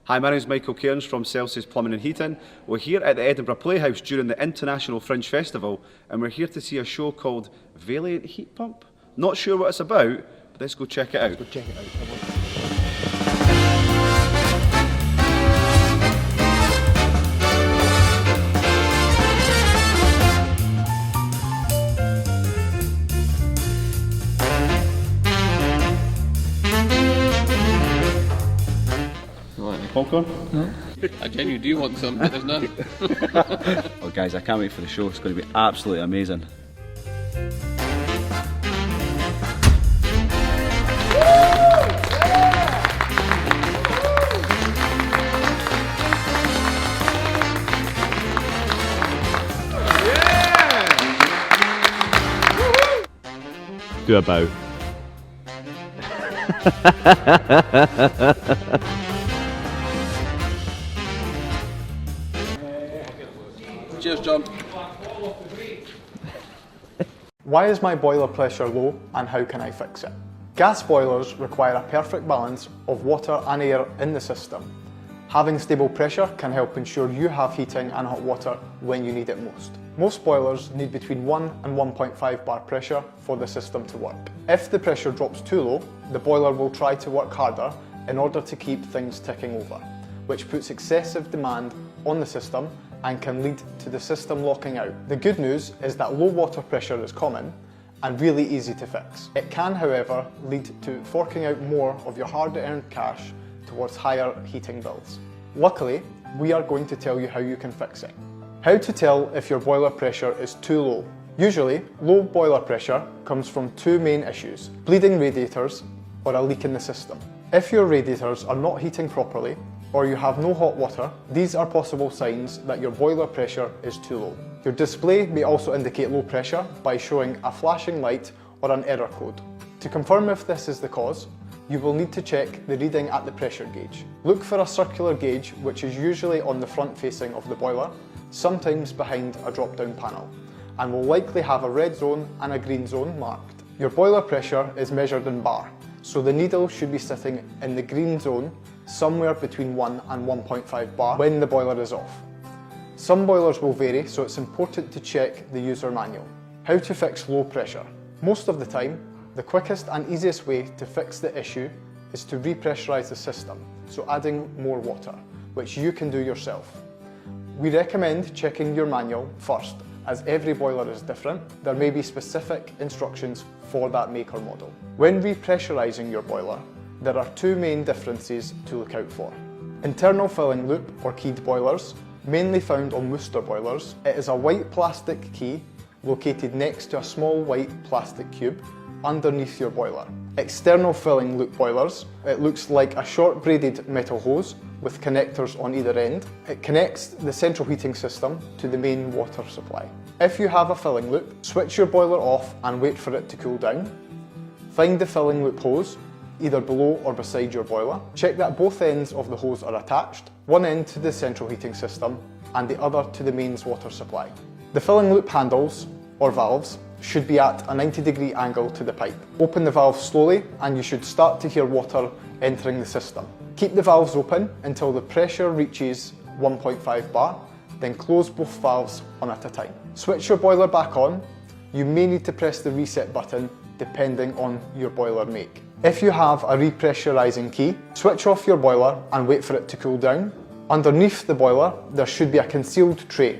Hi, my name is Michael Cairns from Celsius Plumbing and Heating. We're here at the Edinburgh Playhouse during the International Fringe Festival, and we're here to see a show called Valiant Heat Pump. Not sure what it's about, but let's go check it out. Let's go check it out. Popcorn? No. I genuinely do want some, but there's none. Oh guys, I can't wait for the show. It's going to be absolutely amazing. Do a bow. Cheers, John. Why is my boiler pressure low and how can I fix it? Gas boilers require a perfect balance of water and air in the system. Having stable pressure can help ensure you have heating and hot water when you need it most. Most boilers need between 1 and 1.5 bar pressure for the system to work. If the pressure drops too low, the boiler will try to work harder in order to keep things ticking over, which puts excessive demand on the system and can lead to the system locking out. The good news is that low water pressure is common and really easy to fix. It can, however, lead to forking out more of your hard-earned cash towards higher heating bills. Luckily, we are going to tell you how you can fix it. How to tell if your boiler pressure is too low. Usually, low boiler pressure comes from two main issues: bleeding radiators or a leak in the system. If your radiators are not heating properly, or you have no hot water, these are possible signs that your boiler pressure is too low. Your display may also indicate low pressure by showing a flashing light or an error code. To confirm if this is the cause, you will need to check the reading at the pressure gauge. Look for a circular gauge, which is usually on the front facing of the boiler, sometimes behind a drop-down panel, and will likely have a red zone and a green zone marked. Your boiler pressure is measured in bar, so the needle should be sitting in the green zone somewhere between 1 and 1.5 bar when the boiler is off. Some boilers will vary, so it's important to check the user manual. How to fix low pressure. Most of the time, the quickest and easiest way to fix the issue is to repressurize the system, so adding more water, which you can do yourself. We recommend checking your manual first, as every boiler is different. There may be specific instructions for that make or model. When repressurizing your boiler, there are two main differences to look out for. Internal filling loop or keyed boilers, mainly found on Worcester boilers. It is a white plastic key located next to a small white plastic cube underneath your boiler. External filling loop boilers, it looks like a short braided metal hose with connectors on either end. It connects the central heating system to the main water supply. If you have a filling loop, switch your boiler off and wait for it to cool down. Find the filling loop hose, either below or beside your boiler. Check that both ends of the hose are attached, one end to the central heating system and the other to the mains water supply. The filling loop handles, or valves, should be at a 90-degree angle to the pipe. Open the valve slowly and you should start to hear water entering the system. Keep the valves open until the pressure reaches 1.5 bar, then close both valves one at a time. Switch your boiler back on. You may need to press the reset button depending on your boiler make. If you have a repressurizing key, switch off your boiler and wait for it to cool down. Underneath the boiler, there should be a concealed tray.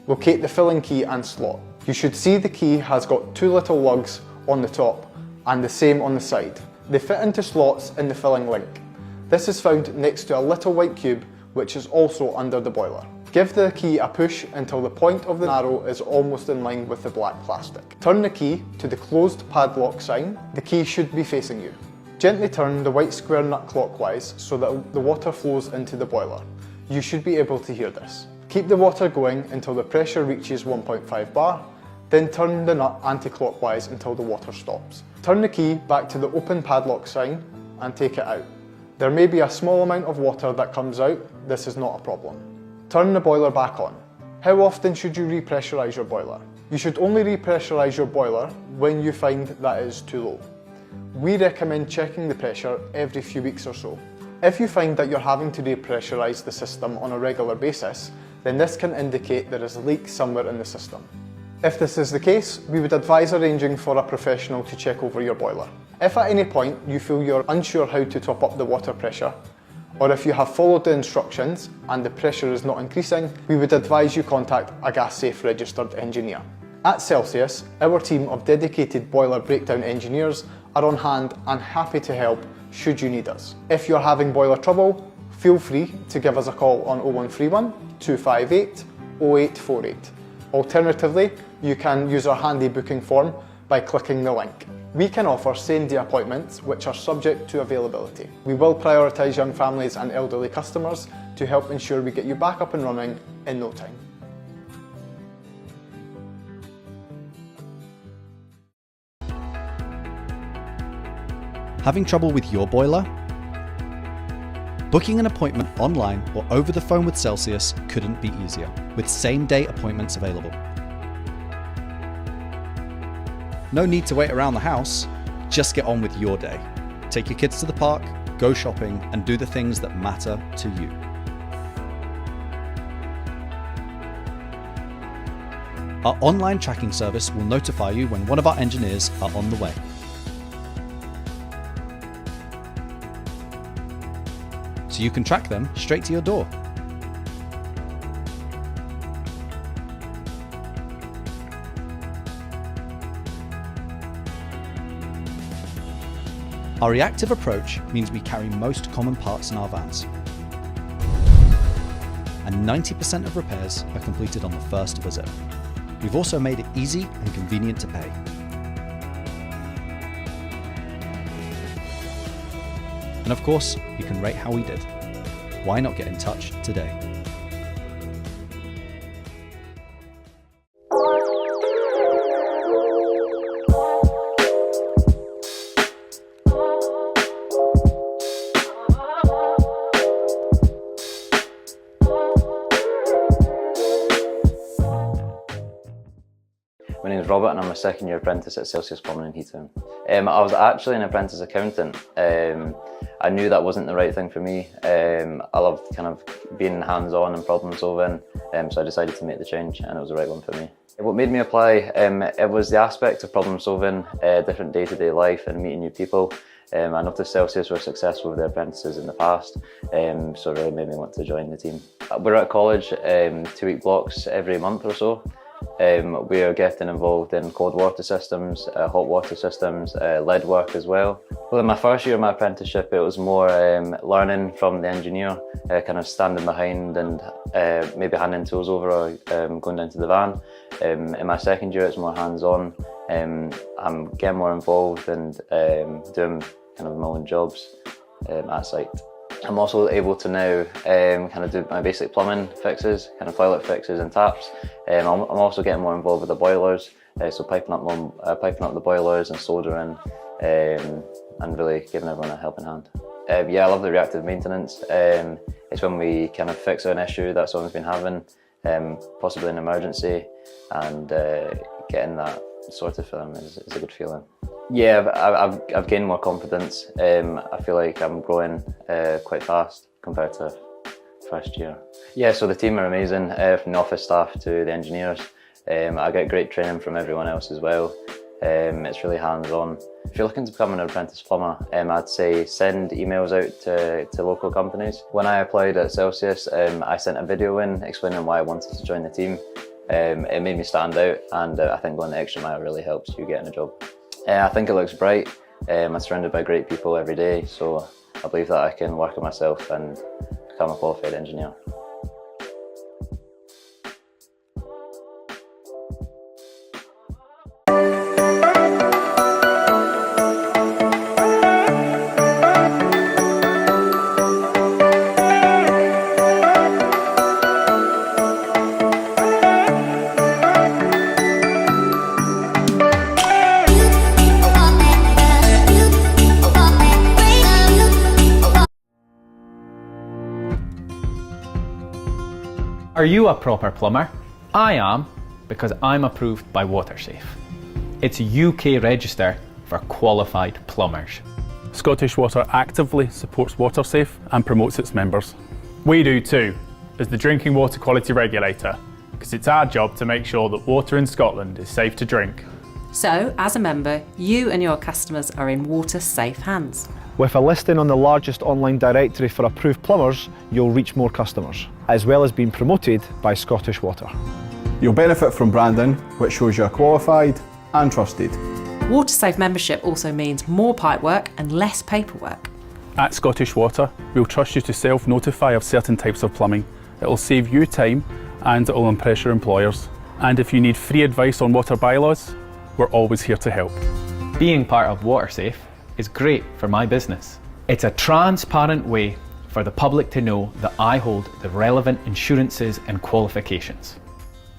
Locate the filling key and slot. You should see the key has got two little lugs on the top and the same on the side. They fit into slots in the filling link. This is found next to a little white cube which is also under the boiler. Give the key a push until the point of the arrow is almost in line with the black plastic. Turn the key to the closed padlock sign. The key should be facing you. Gently turn the white square nut clockwise so that the water flows into the boiler. You should be able to hear this. Keep the water going until the pressure reaches 1.5 bar, then turn the nut anti-clockwise until the water stops. Turn the key back to the open padlock sign and take it out. There may be a small amount of water that comes out. This is not a problem. Turn the boiler back on. How often should you repressurize your boiler? You should only repressurize your boiler when you find that it is too low. We recommend checking the pressure every few weeks or so. If you find that you're having to depressurise the system on a regular basis, then this can indicate there is a leak somewhere in the system. If this is the case, we would advise arranging for a professional to check over your boiler. If at any point you feel you're unsure how to top up the water pressure, or if you have followed the instructions and the pressure is not increasing, we would advise you contact a gas safe registered engineer. At Celsius, our team of dedicated boiler breakdown engineers are on hand and happy to help should you need us. If you're having boiler trouble, feel free to give us a call on 0131 258 0848. Alternatively, you can use our handy booking form by clicking the link. We can offer same-day appointments which are subject to availability. We will prioritise young families and elderly customers to help ensure we get you back up and running in no time. Having trouble with your boiler? Booking an appointment online or over the phone with Celsius couldn't be easier, with same-day appointments available. No need to wait around the house, just get on with your day. Take your kids to the park, go shopping, and do the things that matter to you. Our online tracking service will notify you when one of our engineers are on the way. So you can track them straight to your door. Our reactive approach means we carry most common parts in our vans. And 90% of repairs are completed on the first visit. We've also made it easy and convenient to pay. And of course, you can rate how we did. Why not get in touch today? My name is Robert and I'm a second year apprentice at Celsius Plumbing and Heating. I was actually an apprentice accountant. I knew that wasn't the right thing for me. I loved kind of being hands-on and problem solving, so I decided to make the change and it was the right one for me. What made me apply, it was the aspect of problem solving, different day-to-day life and meeting new people. I noticed Celsius were successful with their apprentices in the past, so it really made me want to join the team. We're at college 2-week blocks every month or so. We are getting involved in cold water systems, hot water systems, lead work as well. Well, in my first year of my apprenticeship, it was more learning from the engineer, kind of standing behind and maybe handing tools over or going down to the van. In my second year, it's more hands-on. I'm getting more involved and doing kind of my own jobs at site. I'm also able to now kind of do my basic plumbing fixes, kind of toilet fixes and taps. I'm also getting more involved with the boilers, so piping up the boilers and soldering, and really giving everyone a helping hand. Yeah, I love the reactive maintenance. It's when we kind of fix an issue that someone's been having, possibly an emergency, and getting that sorted for them is a good feeling. Yeah, I've gained more confidence. I feel like I'm growing quite fast compared to first year. Yeah, so the team are amazing, from the office staff to the engineers. I get great training from everyone else as well. It's really hands-on. If you're looking to become an apprentice plumber, I'd say send emails out to local companies. When I applied at Celsius, I sent a video in explaining why I wanted to join the team. It made me stand out, and I think going the extra mile really helps you getting a job. I think it looks bright. I'm surrounded by great people every day, so I believe that I can work on myself and become a qualified engineer. Are you a proper plumber? I am, because I'm approved by WaterSafe. It's UK register for qualified plumbers. Scottish Water actively supports WaterSafe and promotes its members. We do too, as the Drinking Water Quality Regulator, because it's our job to make sure that water in Scotland is safe to drink. So, as a member, you and your customers are in water-safe hands. With a listing on the largest online directory for approved plumbers, you'll reach more customers, as well as being promoted by Scottish Water. You'll benefit from branding, which shows you're qualified and trusted. WaterSafe membership also means more pipework and less paperwork. At Scottish Water, we'll trust you to self-notify of certain types of plumbing. It'll save you time and it'll impress your employers. And if you need free advice on water bylaws, we're always here to help. Being part of WaterSafe is great for my business. It's a transparent way for the public to know that I hold the relevant insurances and qualifications.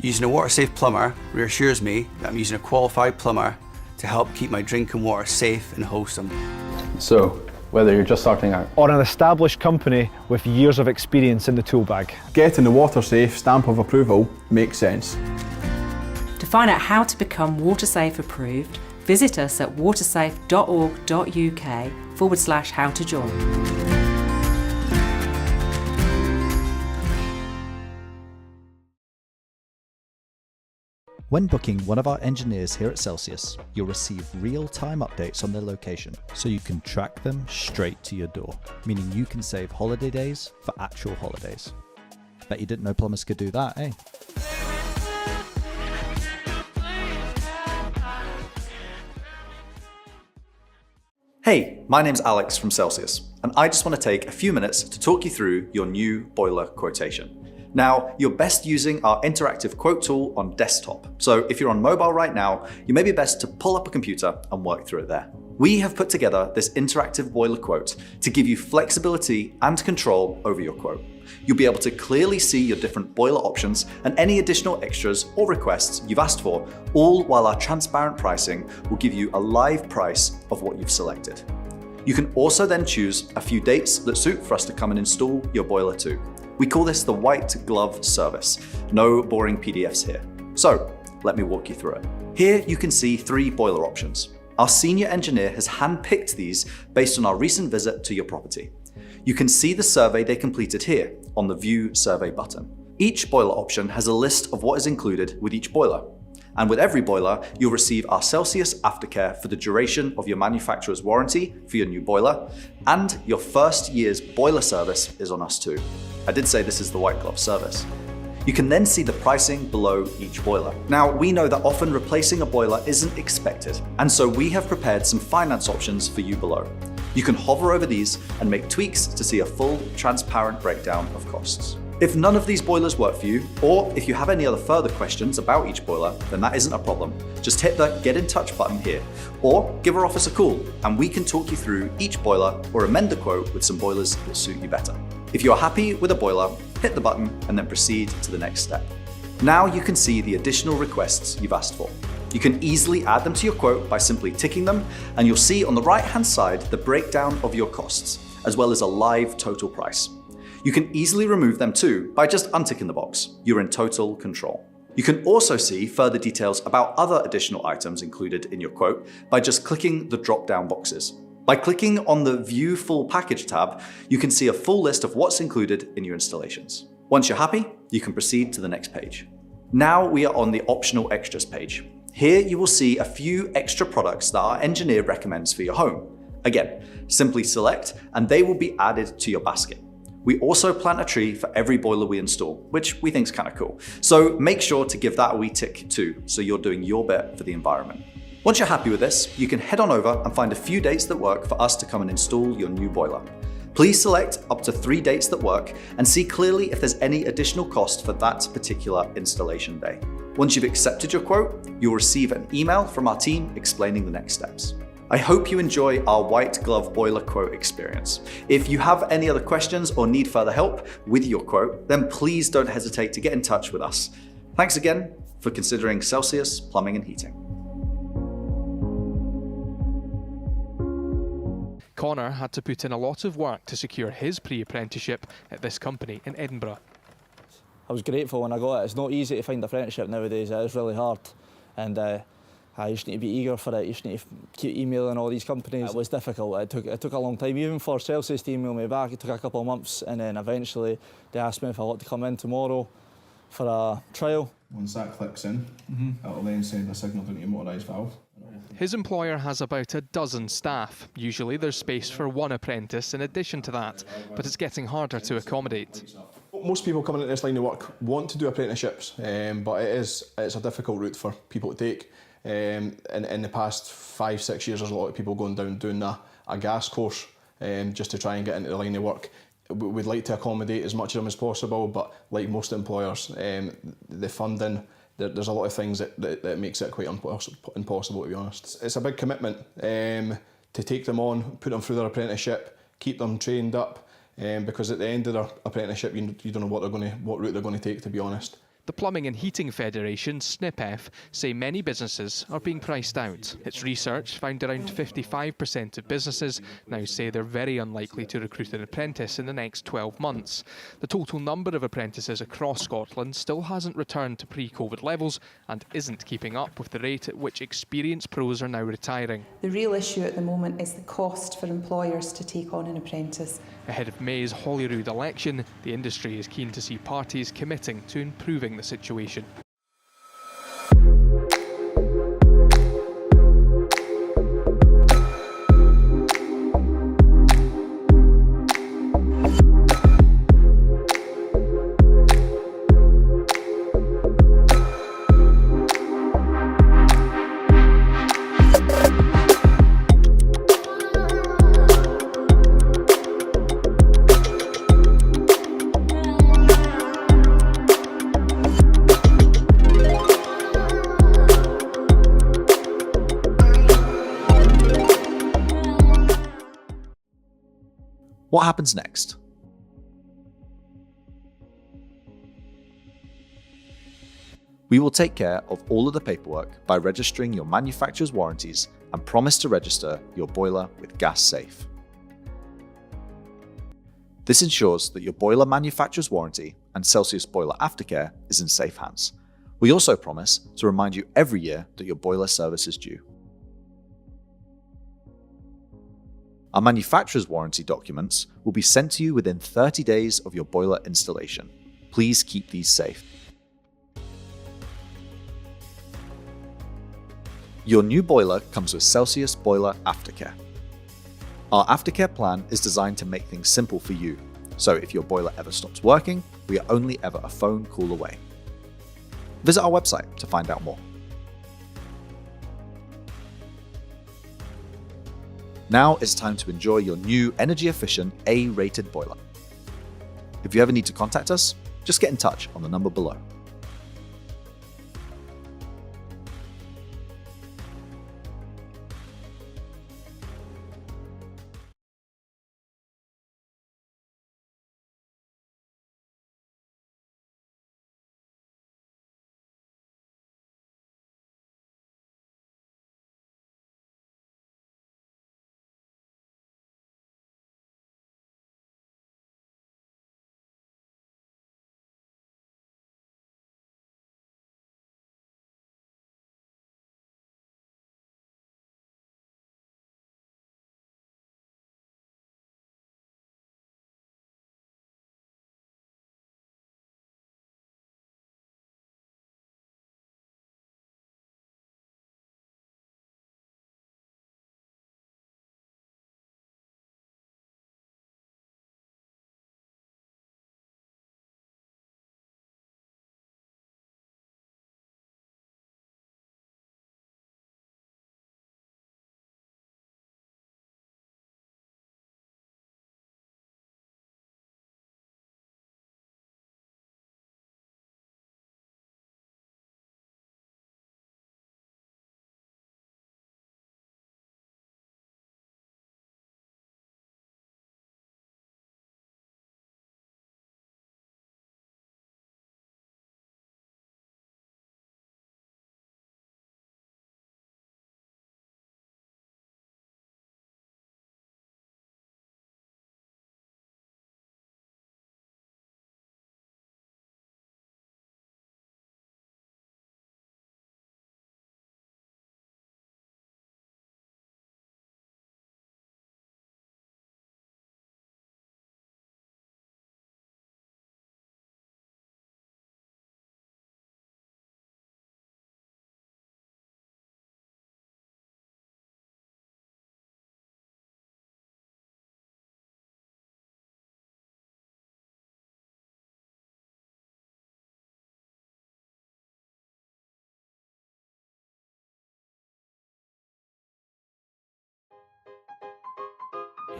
Using a WaterSafe plumber reassures me that I'm using a qualified plumber to help keep my drinking water safe and wholesome. So, whether you're just starting out Or an established company with years of experience in the tool bag, getting the WaterSafe stamp of approval makes sense. To find out how to become WaterSafe approved, visit us at watersafe.org.uk/how to join. When booking one of our engineers here at Celsius, you'll receive real-time updates on their location, so you can track them straight to your door, meaning you can save holiday days for actual holidays. Bet you didn't know plumbers could do that, eh? Hey, my name's Alex from Celsius, and I just want to take a few minutes to talk you through your new boiler quotation. Now, you're best using our interactive quote tool on desktop. So if you're on mobile right now, you may be best to pull up a computer and work through it there. We have put together this interactive boiler quote to give you flexibility and control over your quote. You'll be able to clearly see your different boiler options and any additional extras or requests you've asked for, all while our transparent pricing will give you a live price of what you've selected. You can also then choose a few dates that suit for us to come and install your boiler to. We call this the white glove service. No boring PDFs here. So let me walk you through it. Here you can see 3 boiler options. Our senior engineer has handpicked these based on our recent visit to your property. You can see the survey they completed here on the View Survey button. Each boiler option has a list of what is included with each boiler. And with every boiler, you'll receive our Celsius aftercare for the duration of your manufacturer's warranty for your new boiler, and your first year's boiler service is on us too. I did say this is the white glove service. You can then see the pricing below each boiler. Now, we know that often replacing a boiler isn't expected, and so we have prepared some finance options for you below. You can hover over these and make tweaks to see a full, transparent breakdown of costs. If none of these boilers work for you, or if you have any other further questions about each boiler, then that isn't a problem. Just hit the Get in Touch button here, or give our office a call, and we can talk you through each boiler or amend the quote with some boilers that suit you better. If you're happy with a boiler, hit the button and then proceed to the next step. Now you can see the additional requests you've asked for. You can easily add them to your quote by simply ticking them, and you'll see on the right-hand side the breakdown of your costs, as well as a live total price. You can easily remove them too by just unticking the box. You're in total control. You can also see further details about other additional items included in your quote by just clicking the drop-down boxes. By clicking on the View Full Package tab, you can see a full list of what's included in your installations. Once you're happy, you can proceed to the next page. Now we are on the Optional Extras page. Here you will see a few extra products that our engineer recommends for your home. Again, simply select and they will be added to your basket. We also plant a tree for every boiler we install, which we think is kind of cool. So make sure to give that a wee tick too, so you're doing your bit for the environment. Once you're happy with this, you can head on over and find a few dates that work for us to come and install your new boiler. Please select up to 3 dates that work and see clearly if there's any additional cost for that particular installation day. Once you've accepted your quote, you'll receive an email from our team explaining the next steps. I hope you enjoy our white glove boiler quote experience. If you have any other questions or need further help with your quote, then please don't hesitate to get in touch with us. Thanks again for considering Celsius Plumbing and Heating. Connor had to put in a lot of work to secure his pre-apprenticeship at this company in Edinburgh. I was grateful when I got it. It's not easy to find a apprenticeship nowadays, it is really hard. And You just need to be eager for it, you just need to keep emailing all these companies. It was difficult, it took a long time. Even for Celsius to email me back, it took a couple of months, and then eventually they asked me if I wanted to come in tomorrow for a trial. Once that clicks in, it'll then send a signal down to your motorised valve. His employer has about a dozen staff. Usually there's space for one apprentice in addition to that, but it's getting harder to accommodate. Most people coming into this line of work want to do apprenticeships, but it's a difficult route for people to take. In the past 5-6 years, there's a lot of people going down doing a gas course just to try and get into the line of work. We'd like to accommodate as much of them as possible, but like most employers, the funding, there's a lot of things that makes it quite impossible, to be honest. It's a big commitment to take them on, put them through their apprenticeship, keep them trained up, because at the end of their apprenticeship, you don't know what route they're going to take, to be honest. The Plumbing and Heating Federation, SNIPF, say many businesses are being priced out. Its research found around 55% of businesses now say they're very unlikely to recruit an apprentice in the next 12 months. The total number of apprentices across Scotland still hasn't returned to pre-COVID levels and isn't keeping up with the rate at which experienced pros are now retiring. The real issue at the moment is the cost for employers to take on an apprentice. Ahead of May's Holyrood election, the industry is keen to see parties committing to improving the situation. What happens next? We will take care of all of the paperwork by registering your manufacturer's warranties and promise to register your boiler with Gas Safe. This ensures that your boiler manufacturer's warranty and Celsius boiler aftercare is in safe hands. We also promise to remind you every year that your boiler service is due. Our manufacturer's warranty documents will be sent to you within 30 days of your boiler installation. Please keep these safe. Your new boiler comes with Celsius Boiler Aftercare. Our aftercare plan is designed to make things simple for you, so if your boiler ever stops working, we are only ever a phone call away. Visit our website to find out more. Now it's time to enjoy your new energy-efficient A-rated boiler. If you ever need to contact us, just get in touch on the number below.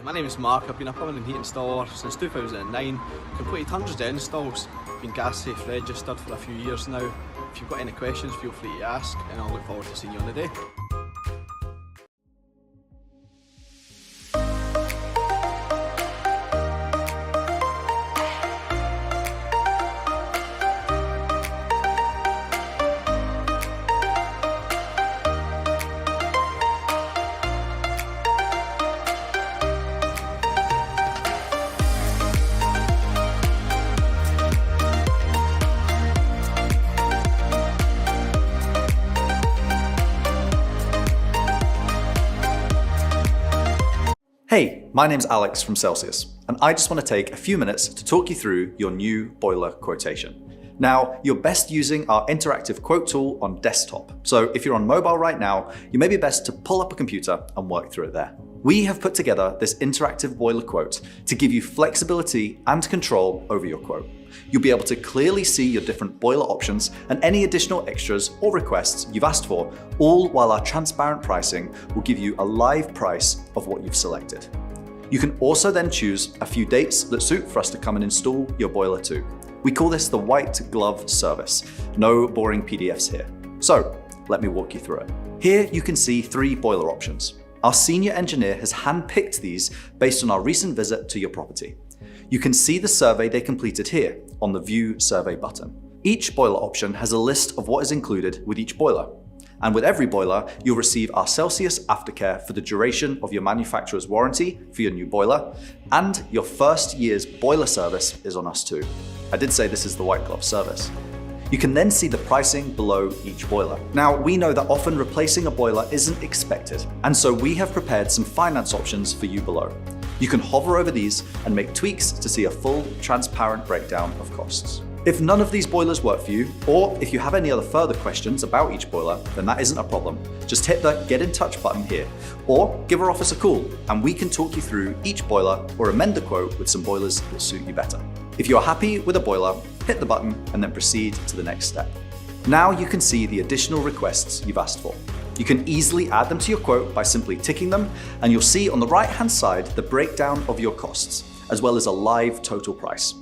My name is Mark. I've been a plumbing and heat installer since 2009. Completed hundreds of installs. Been gas safe registered for a few years now. If you've got any questions, feel free to ask, and I'll look forward to seeing you on the day. Hey, my name's Alex from Celsius, and I just want to take a few minutes to talk you through your new boiler quotation. Now, you're best using our interactive quote tool on desktop, so if you're on mobile right now, you may be best to pull up a computer and work through it there. We have put together this interactive boiler quote to give you flexibility and control over your quote. You'll be able to clearly see your different boiler options and any additional extras or requests you've asked for, all while our transparent pricing will give you a live price of what you've selected. You can also then choose a few dates that suit for us to come and install your boiler to. We call this the white glove service. No boring PDFs here. So let me walk you through it. Here you can see 3 boiler options. Our senior engineer has handpicked these based on our recent visit to your property. You can see the survey they completed here on the View Survey button. Each boiler option has a list of what is included with each boiler. And with every boiler, you'll receive our Celsius aftercare for the duration of your manufacturer's warranty for your new boiler, and your first year's boiler service is on us too. I did say this is the white glove service. You can then see the pricing below each boiler. Now, we know that often replacing a boiler isn't expected, and so we have prepared some finance options for you below. You can hover over these and make tweaks to see a full, transparent breakdown of costs. If none of these boilers work for you, or if you have any other further questions about each boiler, then that isn't a problem. Just hit the Get in Touch button here, or give our office a call, and we can talk you through each boiler or amend the quote with some boilers that suit you better. If you're happy with a boiler, hit the button and then proceed to the next step. Now you can see the additional requests you've asked for. You can easily add them to your quote by simply ticking them, and you'll see on the right-hand side the breakdown of your costs, as well as a live total price.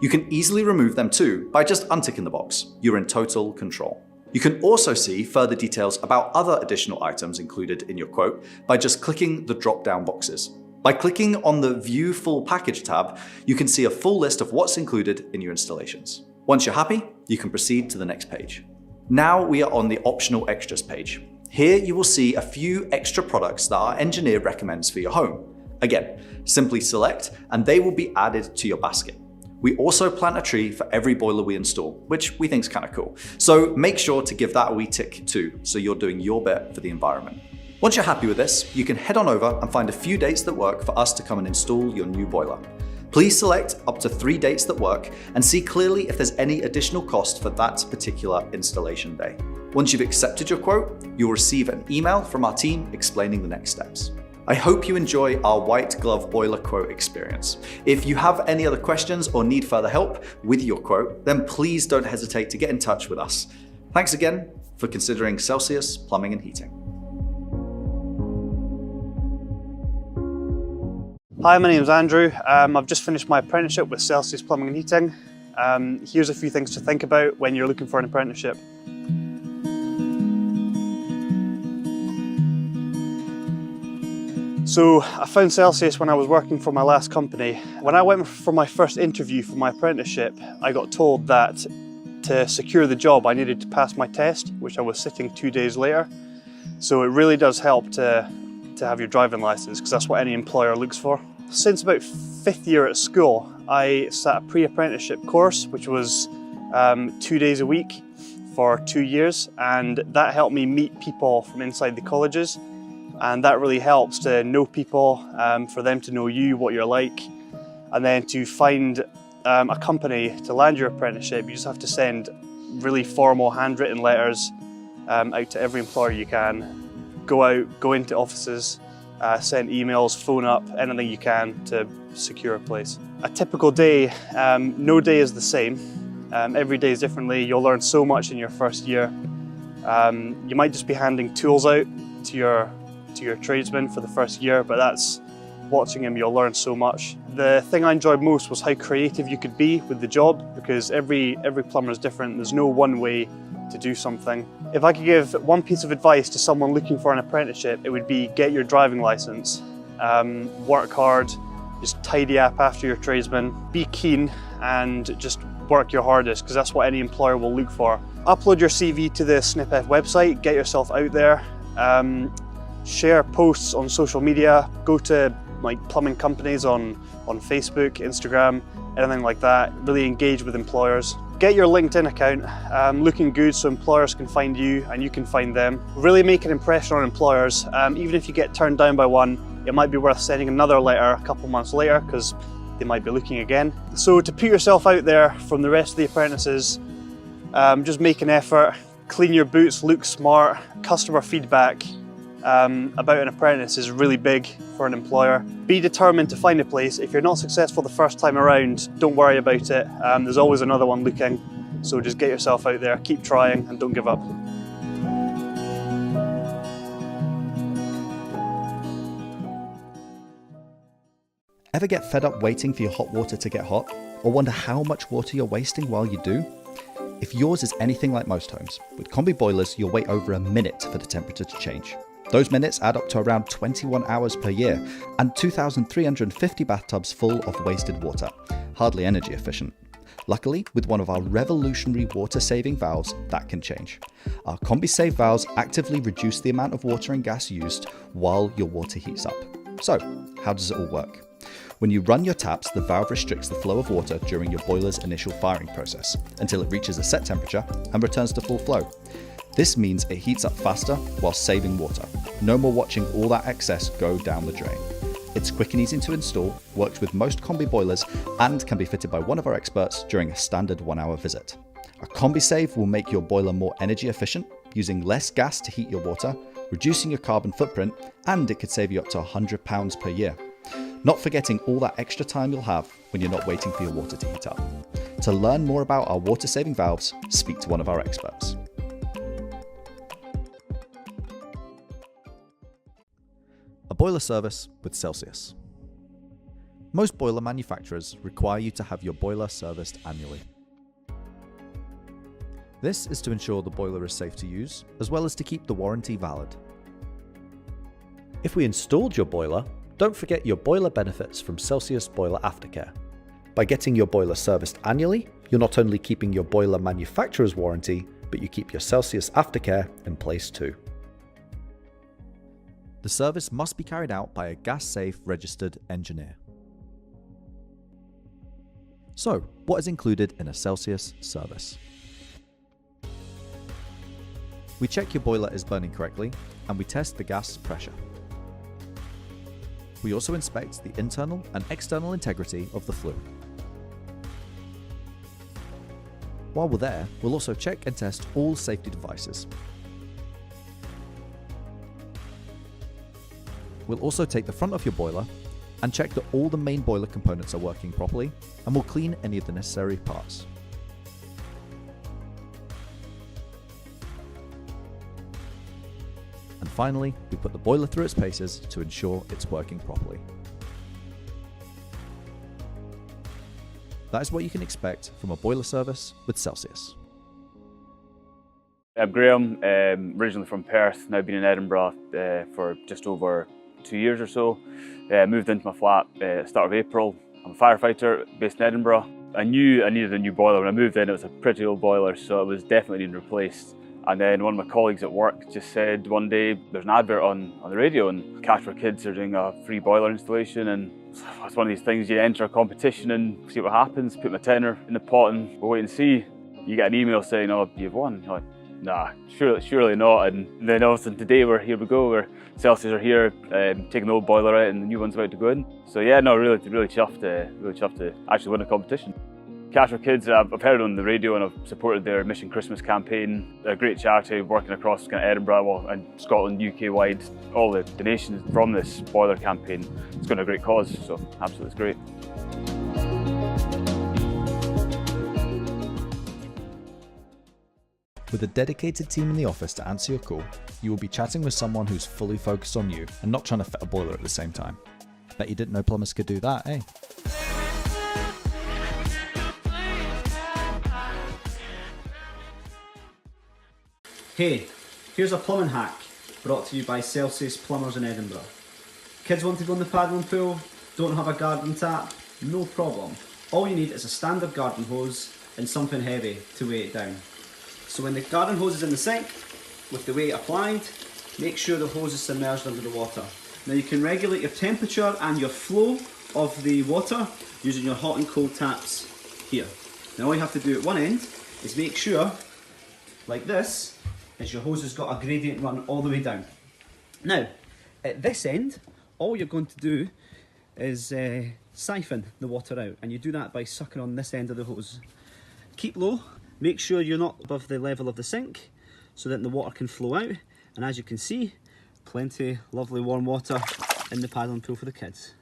You can easily remove them too by just unticking the box. You're in total control. You can also see further details about other additional items included in your quote by just clicking the drop-down boxes. By clicking on the View Full Package tab, you can see a full list of what's included in your installations. Once you're happy, you can proceed to the next page. Now we are on the Optional Extras page. Here you will see a few extra products that our engineer recommends for your home. Again, simply select and they will be added to your basket. We also plant a tree for every boiler we install, which we think is kind of cool. So make sure to give that a wee tick too, so you're doing your bit for the environment. Once you're happy with this, you can head on over and find a few dates that work for us to come and install your new boiler. Please select up to 3 dates that work and see clearly if there's any additional cost for that particular installation day. Once you've accepted your quote, you'll receive an email from our team explaining the next steps. I hope you enjoy our white glove boiler quote experience. If you have any other questions or need further help with your quote, then please don't hesitate to get in touch with us. Thanks again for considering Celsius Plumbing and Heating. Hi, my name's Andrew. I've just finished my apprenticeship with Celsius Plumbing and Heating. Here's a few things to think about when you're looking for an apprenticeship. So I found Celsius when I was working for my last company. When I went for my first interview for my apprenticeship, I got told that to secure the job I needed to pass my test, which I was sitting 2 days later. So it really does help to have your driving license, because that's what any employer looks for. Since about 5th year at school, I sat a pre-apprenticeship course, which was 2 days a week for 2 years, and that helped me meet people from inside the colleges, and that really helps to know people, for them to know you, what you're like, and then to find a company to land your apprenticeship. You just have to send really formal handwritten letters out to every employer you can. Go into offices, send emails, phone up, anything you can to secure a place. A typical day, no day is the same. Every day is differently. You'll learn so much in your first year. You might just be handing tools out to your tradesmen for the first year, but watching him you'll learn so much. The thing I enjoyed most was how creative you could be with the job, because every plumber is different. There's no one way to do something. If I could give one piece of advice to someone looking for an apprenticeship, it would be get your driving license. Work hard, just tidy up after your tradesman, be keen and just work your hardest, because that's what any employer will look for. Upload your CV to the SnipF website, get yourself out there, share posts on social media, go to like plumbing companies on Facebook, Instagram, anything like that. Really engage with employers. Get your LinkedIn account looking good so employers can find you and you can find them. Really make an impression on employers. Even if you get turned down by one, it might be worth sending another letter a couple months later, because they might be looking again. So to put yourself out there from the rest of the apprentices, just make an effort, clean your boots, look smart. Customer feedback about an apprentice is really big for an employer. Be determined to find a place. If you're not successful the first time around, don't worry about it. There's always another one looking. So just get yourself out there, keep trying and don't give up. Ever get fed up waiting for your hot water to get hot? Or wonder how much water you're wasting while you do? If yours is anything like most homes, with combi boilers you'll wait over a minute for the temperature to change. Those minutes add up to around 21 hours per year and 2,350 bathtubs full of wasted water. Hardly energy efficient. Luckily, with one of our revolutionary water-saving valves, that can change. Our Combi-Save valves actively reduce the amount of water and gas used while your water heats up. So, how does it all work? When you run your taps, the valve restricts the flow of water during your boiler's initial firing process until it reaches a set temperature and returns to full flow. This means it heats up faster while saving water. No more watching all that excess go down the drain. It's quick and easy to install, works with most combi boilers, and can be fitted by one of our experts during a standard 1-hour visit. A Combi-Save will make your boiler more energy efficient, using less gas to heat your water, reducing your carbon footprint, and it could save you up to £100 per year. Not forgetting all that extra time you'll have when you're not waiting for your water to heat up. To learn more about our water-saving valves, speak to one of our experts. A boiler service with Celsius. Most boiler manufacturers require you to have your boiler serviced annually. This is to ensure the boiler is safe to use, as well as to keep the warranty valid. If we installed your boiler, don't forget your boiler benefits from Celsius Boiler Aftercare. By getting your boiler serviced annually, you're not only keeping your boiler manufacturer's warranty, but you keep your Celsius Aftercare in place too. The service must be carried out by a gas-safe registered engineer. So, what is included in a Celsius service? We check your boiler is burning correctly, and we test the gas pressure. We also inspect the internal and external integrity of the flue. While we're there, we'll also check and test all safety devices. We'll also take the front of your boiler and check that all the main boiler components are working properly, and we'll clean any of the necessary parts. And finally, we put the boiler through its paces to ensure it's working properly. That is what you can expect from a boiler service with Celsius. I'm Graham, originally from Perth, now been in Edinburgh for just over 2 years or so. Moved into my flat at the start of April. I'm a firefighter based in Edinburgh. I knew I needed a new boiler. When I moved in, it was a pretty old boiler, so it was definitely needing replaced. And then one of my colleagues at work just said one day, there's an advert on the radio and Cash for Kids are doing a free boiler installation, and it's one of these things, you enter a competition and see what happens, put my tenner in the pot and we'll wait and see. You get an email saying, oh, you've won. You're like, nah, surely not. And then all of a sudden today here we go, where Celsius are here, taking the old boiler out and the new one's about to go in. So yeah, no, really chuffed to actually win a competition. Cash for Kids, I've heard it on the radio and I've supported their Mission Christmas campaign. They're a great charity working across kind of Edinburgh and Scotland, UK wide. All the donations from this boiler campaign, it's going to a great cause, so absolutely it's great. With a dedicated team in the office to answer your call, you will be chatting with someone who's fully focused on you and not trying to fit a boiler at the same time. Bet you didn't know plumbers could do that, eh? Hey, here's a plumbing hack brought to you by Celsius Plumbers in Edinburgh. Kids want to go in the paddling pool, don't have a garden tap? No problem. All you need is a standard garden hose and something heavy to weigh it down. So when the garden hose is in the sink, with the weight applied, make sure the hose is submerged under the water. Now you can regulate your temperature and your flow of the water using your hot and cold taps here. Now all you have to do at one end is make sure, like this, is your hose has got a gradient run all the way down. Now, at this end, all you're going to do is siphon the water out, and you do that by sucking on this end of the hose. Keep low, make sure you're not above the level of the sink so that the water can flow out, and as you can see, plenty lovely warm water in the paddling pool for the kids.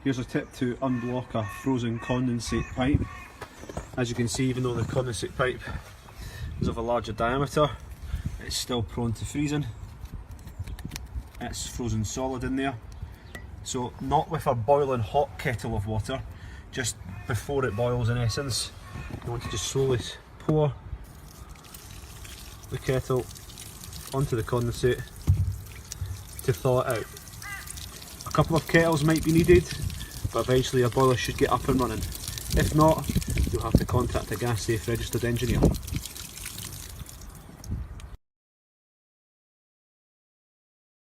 Here's a tip to unblock a frozen condensate pipe. As you can see, even though the condensate pipe is of a larger diameter, it's still prone to freezing. It's frozen solid in there. So not with a boiling hot kettle of water, just before it boils in essence. You want to just slowly pour the kettle onto the condensate to thaw it out. A couple of kettles might be needed, but eventually a boiler should get up and running. If not, you'll have to contact a gas safe registered engineer.